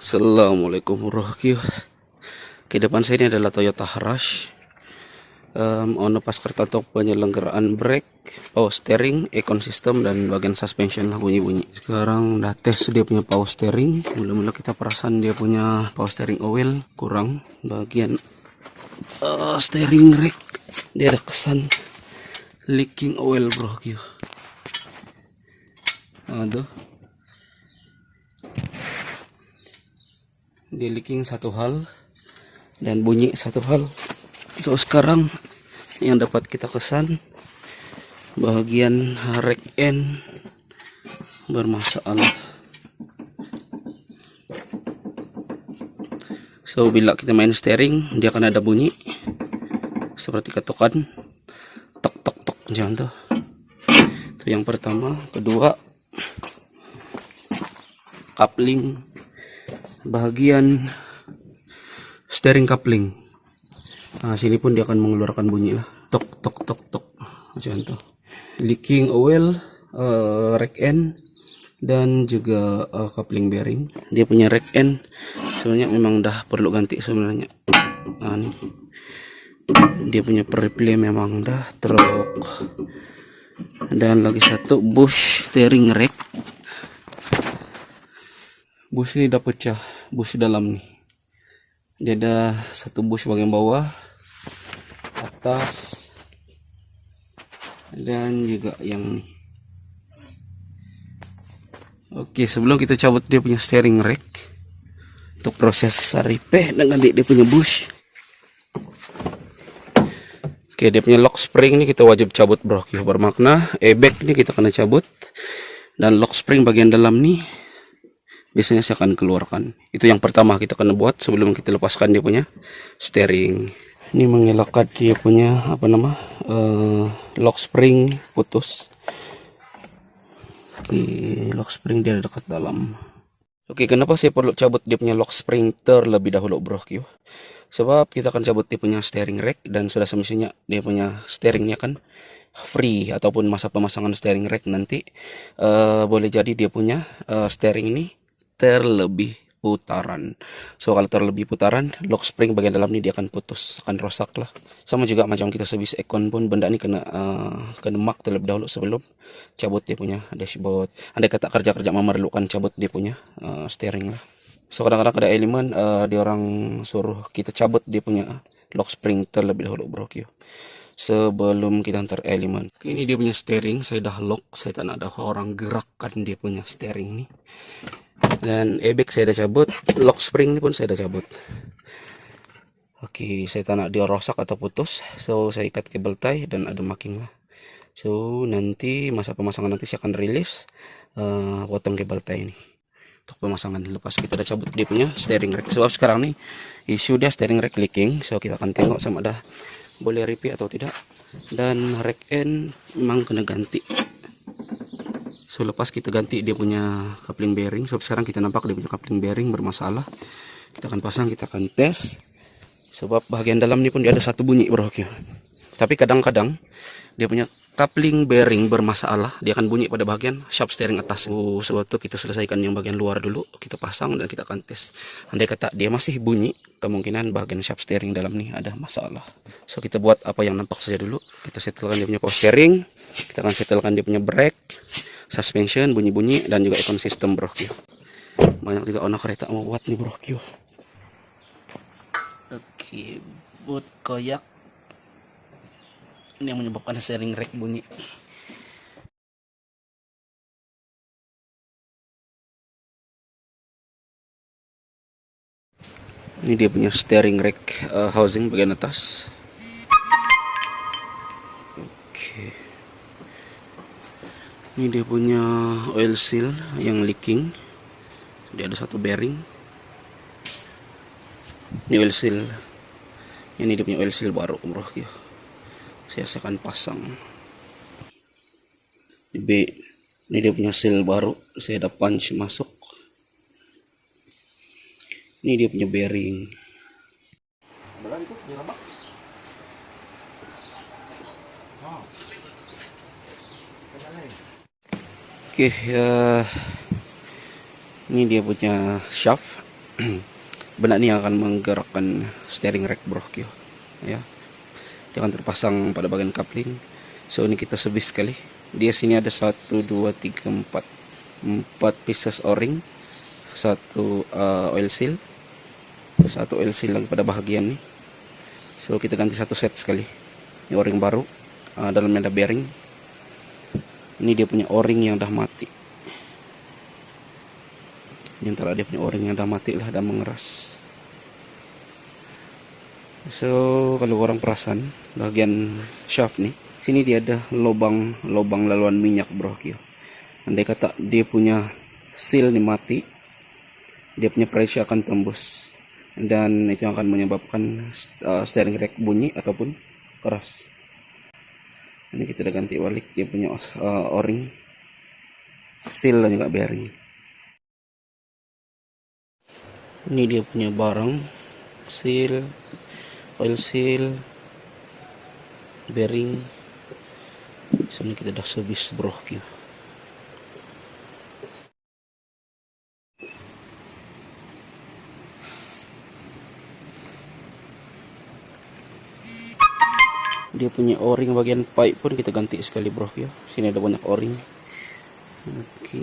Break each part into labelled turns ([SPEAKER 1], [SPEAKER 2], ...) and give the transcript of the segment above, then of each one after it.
[SPEAKER 1] Assalamualaikum warahmatullahi wabarakatuh. Ke depan saya ini adalah Toyota Rush. Ono pas kereta untuk penyelenggaraan brake, power steering, econ system, dan bagian suspension lah bunyi-bunyi. Sekarang udah tes dia punya power steering. Mula-mula kita perasan dia punya power steering oil kurang. Bagian steering rack dia ada kesan leaking oil bro. Aduh. Dia leaking satu hal dan bunyi satu hal. So sekarang yang dapat kita kesan bagian rack end bermasalah. So bila kita main steering dia akan ada bunyi seperti ketukan tok tok tok macam tuh. Itu yang pertama. Kedua, coupling bagian steering coupling. Nah, sini pun dia akan mengeluarkan bunyi lah, tok tok tok tok macam itu. Leaking oil, rack end, dan juga coupling bearing. Dia punya rack end sebenarnya memang dah perlu ganti sebenarnya. Nah, nih dia punya replay memang dah truk. Dan lagi satu bush steering rack. Bush ini udah pecah, bush dalam nih. Dia ada satu bush bagian bawah, atas, dan juga yang nih. Oke, sebelum kita cabut dia punya steering rack untuk proses repair dan ganti dia punya bush. Oke, dia punya lock spring ini kita wajib cabut bro. Bermakna airbag ini kita kena cabut, dan lock spring bagian dalam nih biasanya saya akan keluarkan. Itu yang pertama kita akan buat sebelum kita lepaskan dia punya steering. Ini mengelakkan dia punya lock spring putus. Di lock spring dia dekat dalam. Oke, kenapa saya perlu cabut dia punya lock spring terlebih dahulu bro? Sebab kita akan cabut dia punya steering rack, dan sudah semestinya dia punya steeringnya kan free, ataupun masa pemasangan steering rack nanti boleh jadi dia punya steering ini terlebih putaran. So kalau terlebih putaran, lock spring bagian dalam ini dia akan putus, akan rosak lah. Sama juga macam kita servis econ pun benda ini kena mark terlebih dahulu sebelum cabut dia punya dashboard. Andai kata kerja-kerja memerlukan cabut dia punya steering lah. So kadang-kadang ada elemen dia orang suruh kita cabut dia punya lock spring terlebih dahulu bro. Sebelum kita antar elemen. Ini dia punya steering, saya dah lock, saya tak nak ada orang gerakkan dia punya steering nih. Dan airbag saya dah cabut, lock spring ini pun saya dah cabut. Oke, saya tak nak dia rosak atau putus, so saya ikat kabel tie dan ada marking lah. So nanti masa pemasangan nanti saya akan rilis potong kabel tie ini untuk pemasangan. Lepas kita dah cabut dia punya steering rack. Sebab sekarang nih isu dia steering rack leaking, so kita akan tengok sama dah boleh repair atau tidak. Dan rack end memang kena ganti. So lepas kita ganti dia punya coupling bearing. So sekarang kita nampak dia punya coupling bearing bermasalah. Kita akan pasang, kita akan tes. Sebab bagian dalam ini pun dia ada satu bunyi bro. Tapi kadang-kadang dia punya coupling bearing bermasalah. Dia akan bunyi pada bagian shaft steering atas. Sebab itu kita selesaikan yang bagian luar dulu. Kita pasang dan kita akan tes. Andai kata dia masih bunyi, kemungkinan bagian shaft steering dalam nih ada masalah. So kita buat apa yang nampak saja dulu. Kita setelkan dia punya power steering. Kita akan setelkan dia punya brake, suspension, bunyi-bunyi, dan juga econ system bro. Banyak juga owner kereta mau buat nih bro. Oke, boot koyak ini yang menyebabkan steering rack bunyi. Ini dia punya steering rack housing bagian atas. Oke, ini dia punya oil seal yang leaking. Dia ada satu bearing. Ini oil seal. Ini dia punya oil seal baru bro. Saya akan pasang. Ini dia punya seal baru. Saya ada punch masuk. Ini dia punya bearing. Oke, ini dia punya shaft Benda ni akan menggerakkan steering rack bro kyo. Ya. Dia akan terpasang pada bagian coupling. So ini kita servis sekali. Dia sini ada 1 2 3 4 pieces o-ring, satu oil seal, satu oil seal lagi pada bahagian ini. So kita ganti satu set sekali. Ini o-ring baru, dalamnya ada bearing. Ini dia punya o-ring yang dah mati. Ini antara dia punya o-ring yang dah mati lah, dah mengeras. So kalau orang perasan bagian shaft nih, sini dia ada lubang laluan minyak bro kyo. Andai kata dia punya seal nih mati, dia punya pressure akan tembus, dan itu akan menyebabkan steering rack bunyi ataupun keras. Ini kita udah ganti balik dia punya o-ring, seal dan juga bearing. Ini dia punya barang, seal, oil seal, bearing. Sini kita dah servis bro kyo. Dia punya o-ring bagian pipe pun kita ganti sekali bro ya. Sini ada banyak o-ring. Oke,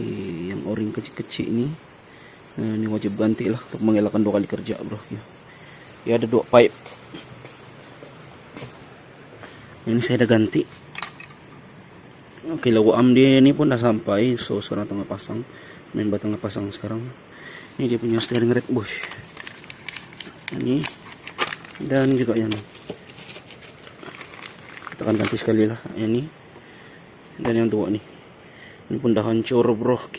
[SPEAKER 1] yang o-ring kecil-kecil ini, ini wajib ganti lah untuk mengelakkan 2 kali kerja bro ya. Ya ada 2 pipe. Ini saya dah ganti. Oke, logo am dia ini pun dah sampai. So sekarang tengah pasang. Main batang pasang sekarang. Ini dia punya steering rack bush. Ini dan juga yang kita akan ganti sekali lah ini, dan yang 2 nih, ini pun dah hancur bro Q.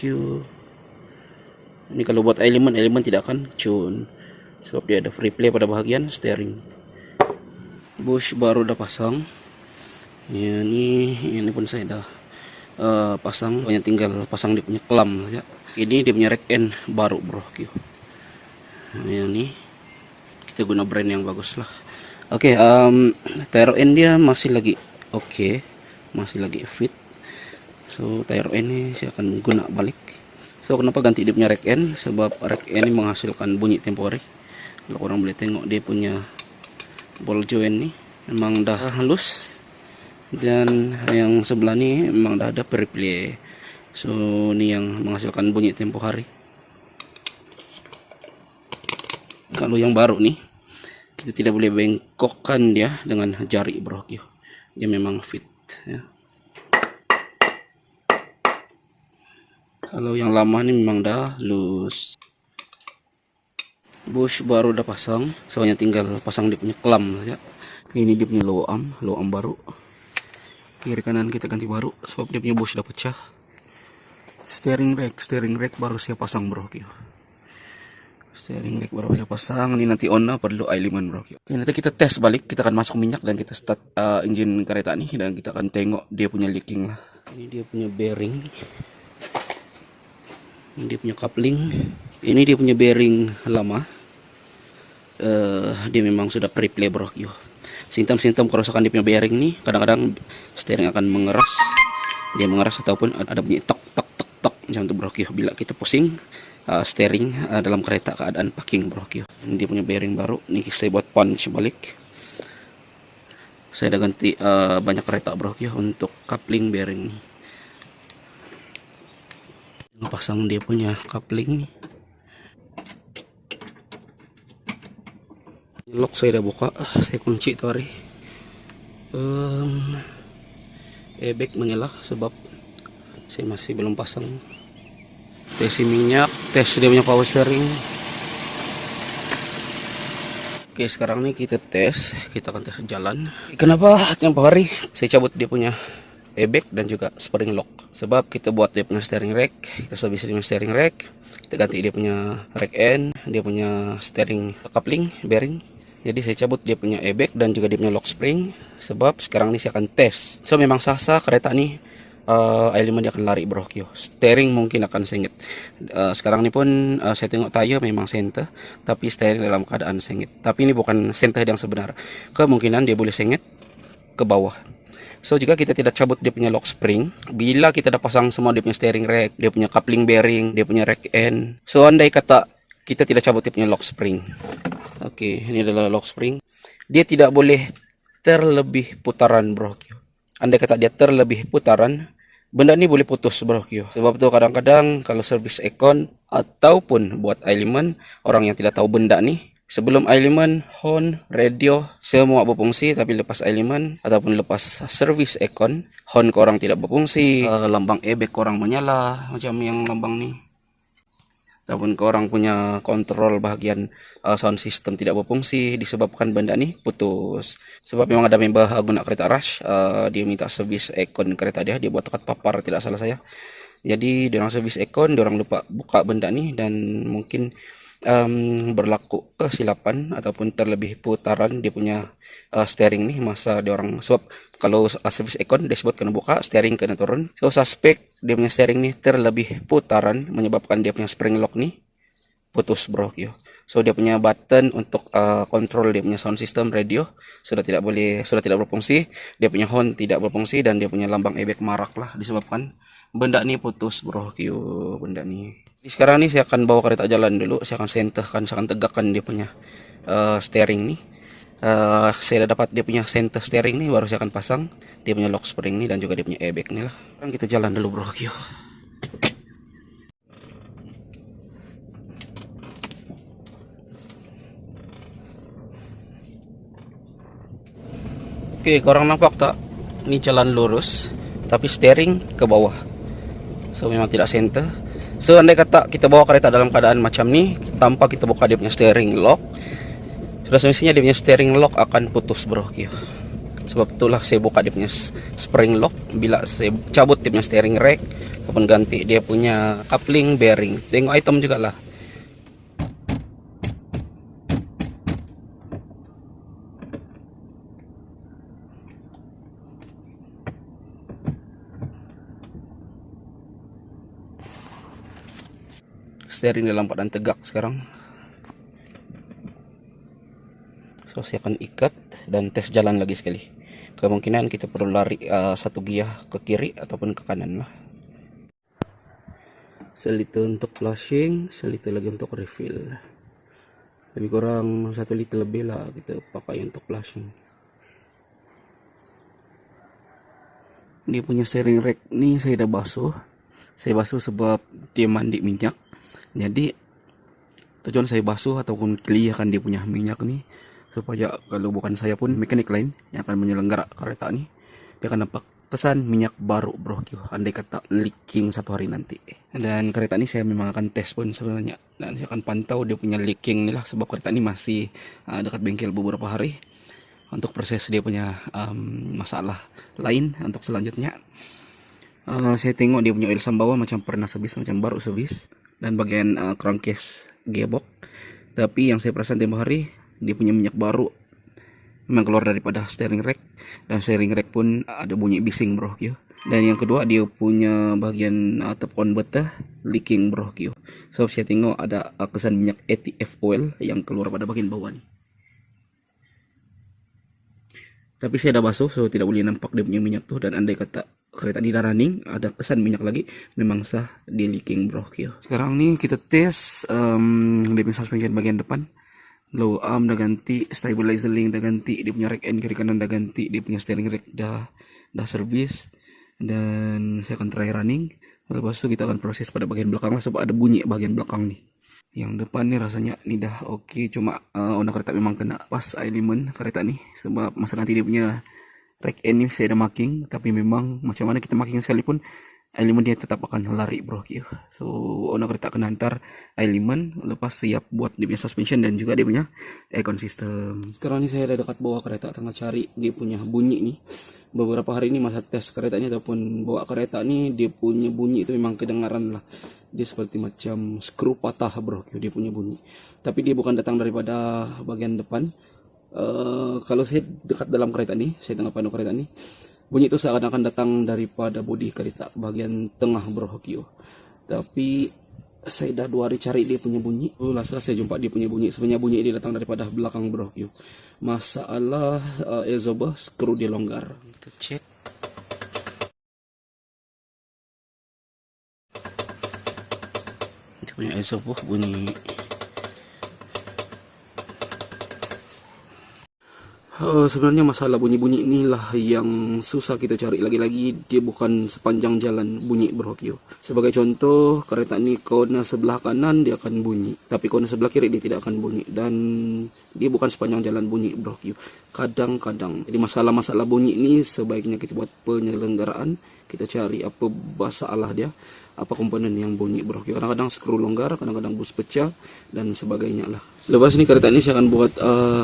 [SPEAKER 1] Ini kalau buat elemen tidak akan cun sebab dia ada free play pada bahagian steering. Bush baru dah pasang ya, ini pun saya dah pasang, hanya tinggal pasang dia punya clamp saja. Ini dia punya rack end baru bro Q. Ya, ini kita guna brand yang bagus lah. Oke, tire end dia masih lagi oke, masih lagi fit. So tire end ini saya akan guna balik. So kenapa ganti dia punya rack end? Sebab rack end ini menghasilkan bunyi tempo hari. Kalau orang boleh tengok dia punya ball joint nih memang dah halus, dan yang sebelah ini memang dah ada pre-play. So ini yang menghasilkan bunyi tempo hari. Kalau yang baru nih, kita tidak boleh bengkokkan dia dengan jari bro. Dia memang fit ya. Kalau yang lama ini memang dah loose. Bush baru udah pasang, soalnya tinggal pasang dia punya clamp saja. Ini dia punya low arm baru. Kiri kanan kita ganti baru sebab dia punya bush udah pecah. Steering rack baru saya pasang bro. Steering rack baru saya pasang. Ini nanti on perlu alignment bro. Oke, nanti kita tes balik, kita akan masuk minyak dan kita start engine kereta nih, dan kita akan tengok dia punya leaking lah. Ini dia punya bearing, ini dia punya coupling, ini dia punya bearing lama. Dia memang sudah pre-play bro. Simptom kerusakan dia punya bearing nih, kadang-kadang steering akan mengeras. Dia mengeras ataupun ada bunyi tok tok tok tok macam itu bro. Bila kita pusing steering dalam kereta keadaan parking bro. Ini dia punya bearing baru. Ini saya buat punch balik. Saya dah ganti banyak kereta bro untuk coupling bearing. Pasang dia punya coupling. Lock saya dah buka, saya kunci tuh hari. Airbag menyala sebab saya masih belum pasang. Tes minyak, tes dia punya power steering. Oke, sekarang nih kita akan tes jalan. Kenapa tempo hari saya cabut dia punya airbag dan juga spring lock? Sebab kita buat dia punya steering rack, kita sudah bisa dia punya steering rack, kita ganti dia punya rack end, dia punya steering coupling bearing. Jadi saya cabut dia punya airbag dan juga dia punya lock spring, sebab sekarang ini saya akan tes. So memang sah-sah kereta nih, elemen dia akan lari bro. Steering mungkin akan sengit. Sekarang ini pun saya tengok tire memang center, tapi steering dalam keadaan sengit. Tapi ini bukan center yang sebenar. Kemungkinan dia boleh sengit ke bawah. So jika kita tidak cabut dia punya lock spring, bila kita dah pasang semua dia punya steering rack, dia punya coupling bearing, dia punya rack end, so andai kata kita tidak cabut dia punya lock spring. Oke, ini adalah lock spring. Dia tidak boleh terlebih putaran, bro. Andai kata dia terlebih putaran, benda ini boleh putus, bro. Sebab itu kadang-kadang kalau servis aircon ataupun buat element, orang yang tidak tahu benda nih, sebelum element, horn, radio, semua berfungsi. Tapi lepas element ataupun lepas servis aircon, horn korang tidak berfungsi, lambang airbag korang menyala, macam yang lambang nih. Ataupun korang punya kontrol bahagian sound system tidak berfungsi disebabkan benda ni putus. Sebab memang ada member guna kereta rush, dia minta servis aircon kereta dia buat tekat papar tidak salah saya. Jadi dia orang servis aircon, dia orang lupa buka benda ni dan mungkin berlaku kesilapan ataupun terlebih putaran dia punya steering nih masa dia orang. Sebab kalau servis aircon dia sebut kena buka, steering kena turun. So suspek dia punya steering nih terlebih putaran menyebabkan dia punya spring lock nih putus, bro. So dia punya button untuk kontrol dia punya sound system radio sudah tidak berfungsi, dia punya horn tidak berfungsi dan dia punya lambang airbag marak lah disebabkan benda ni putus, bro. Benda ni. Jadi sekarang ni saya akan bawa kereta jalan dulu, saya akan senterkan, saya akan tegakkan dia punya steering nih. Saya dah dapat dia punya center steering nih, baru saya akan pasang dia punya lock spring nih dan juga dia punya airbag nih lah. Sekarang kita jalan dulu, bro. Oke, korang nampak tak? Ini jalan lurus, tapi steering ke bawah. So memang tidak center. So andai kata kita bawa kereta dalam keadaan macam ni, tanpa kita buka dia punya steering lock, sudah semestinya dia punya steering lock akan putus, bro. Sebab itulah saya buka dia punya spring lock. Bila saya cabut dia punya steering rack ataupun ganti dia punya coupling bearing. Tengok item juga lah. Steering dalam keadaan tegak sekarang. So saya akan ikat dan tes jalan lagi sekali. Kemungkinan kita perlu lari satu giah ke kiri ataupun ke kanan lah. Seliter untuk flushing, seliter lagi untuk refill. Lebih kurang 1 liter lebih lah kita pakai untuk flushing. Dia punya steering rack ni saya dah basuh. Saya basuh sebab dia mandi minyak. Jadi tujuan saya basuh ataupun clearkan dia punya minyak ni supaya kalau bukan saya pun mekanik lain yang akan menyelenggara kereta ni, dia akan nampak kesan minyak baru, bro. Andai kata leaking satu hari nanti. Dan kereta ni saya memang akan tes pun sebenarnya, dan saya akan pantau dia punya leaking ni lah, sebab kereta ni masih dekat bengkel beberapa hari untuk proses dia punya masalah lain untuk selanjutnya. Saya tengok dia punya oil sambawah macam pernah servis, macam baru servis, dan bagian crankcase gearbox. Tapi yang saya perasan tempoh hari dia punya minyak baru memang keluar daripada steering rack, dan steering rack pun ada bunyi bising, bro. Dan yang kedua dia punya bagian tap converter leaking, bro. So saya tengok ada kesan minyak ATF oil yang keluar pada bagian bawah ni. Tapi saya dah basuh, so tidak boleh nampak dia punya minyak tuh. Dan andai kata kereta ni dah running, ada kesan minyak lagi, memang sah dia leaking, bro. Sekarang ni kita tes dia punya suspension bagian depan. Low arm dah ganti, stabilizer link dah ganti, dia punya rack end kiri kanan dah ganti, dia punya steering rack dah servis. Dan saya akan try running. Lepas itu kita akan proses pada bagian belakang lah, sebab ada bunyi bagian belakang nih. Yang depan nih rasanya ini dah oke, cuma owner kereta memang kena pas element kereta nih, sebab masa nanti dia punya rack end ni saya ada marking, tapi memang macam mana kita marking sekalipun element dia tetap akan lari, bro. So owner kereta kena hantar element lepas siap buat dia punya suspension dan juga dia punya aircon system. Sekarang ni saya ada dekat bawah kereta, tengah cari dia punya bunyi nih. Beberapa hari ini masa tes keretanya ataupun bawa kereta nih, dia punya bunyi itu memang kedengaran lah. Dia seperti macam skru patah, bro. Dia punya bunyi, tapi dia bukan datang daripada bagian depan. Kalau saya dekat dalam kereta nih, saya tengah pandu kereta nih, bunyi itu seakan-akan datang daripada bodi kereta bagian tengah, bro. Tapi saya dah 2 hari cari dia punya bunyi. Last saya jumpa dia punya bunyi. Sebenarnya bunyi dia datang daripada belakang, bro. Masalah exhaust skru dia longgar. Kita cek. Dia punya exhaust bunyi Sebenarnya masalah bunyi-bunyi inilah yang susah kita cari. Lagi-lagi dia bukan sepanjang jalan bunyi bro Kyo. Sebagai contoh, kereta ini kona sebelah kanan dia akan bunyi, tapi kona sebelah kiri dia tidak akan bunyi. Dan dia bukan sepanjang jalan bunyi bro Kyo. Kadang-kadang. Jadi masalah-masalah bunyi ini sebaiknya kita buat penyelenggaraan, kita cari apa masalah dia, apa komponen yang bunyi bro Kyo. Kadang-kadang skru longgar, kadang-kadang bus pecah dan sebagainya lah. Lepas ini kereta ini saya akan buat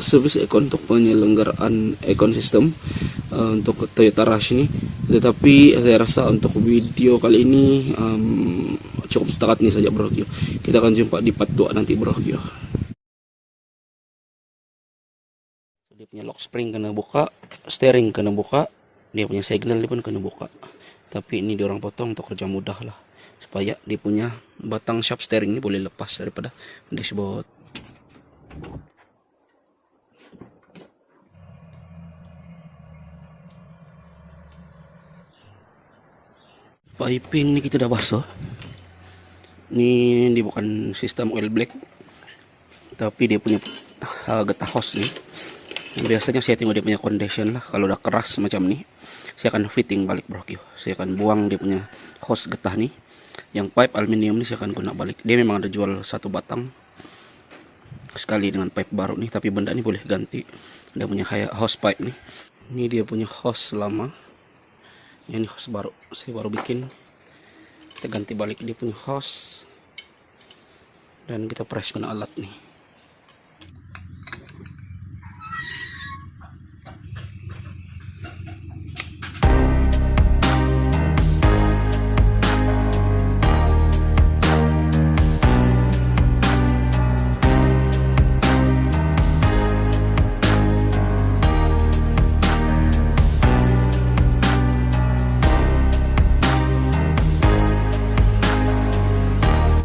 [SPEAKER 1] service ekon untuk penyelenggaraan ekon sistem untuk Toyota Rush ini. Tetapi saya rasa untuk video kali ini cukup setakat ini saja bro Kyo. Kita akan jumpa di part 2 nanti bro Kyo. Dia punya lock spring kena buka, steering kena buka, dia punya signal dia pun kena buka. Tapi ini diorang potong untuk kerja mudah lah, supaya dia punya batang shaft steering ini boleh lepas daripada dashboard. Piping ini kita udah basuh. Ini bukan sistem oil black, tapi dia punya getah hose nih. Biasanya saya tengok dia punya condition lah. Kalau udah keras macam ini, saya akan fitting balik bro Kyo. Saya akan buang dia punya hose getah nih. Yang pipe aluminium ini saya akan guna balik. Dia memang ada jual satu batang sekali dengan pipe baru nih, tapi benda ini boleh ganti. Dia punya hose pipe nih. Ini dia punya hose lama. Ini hose baru, saya baru bikin. Kita ganti balik dia punya hose dan kita press kena alat nih.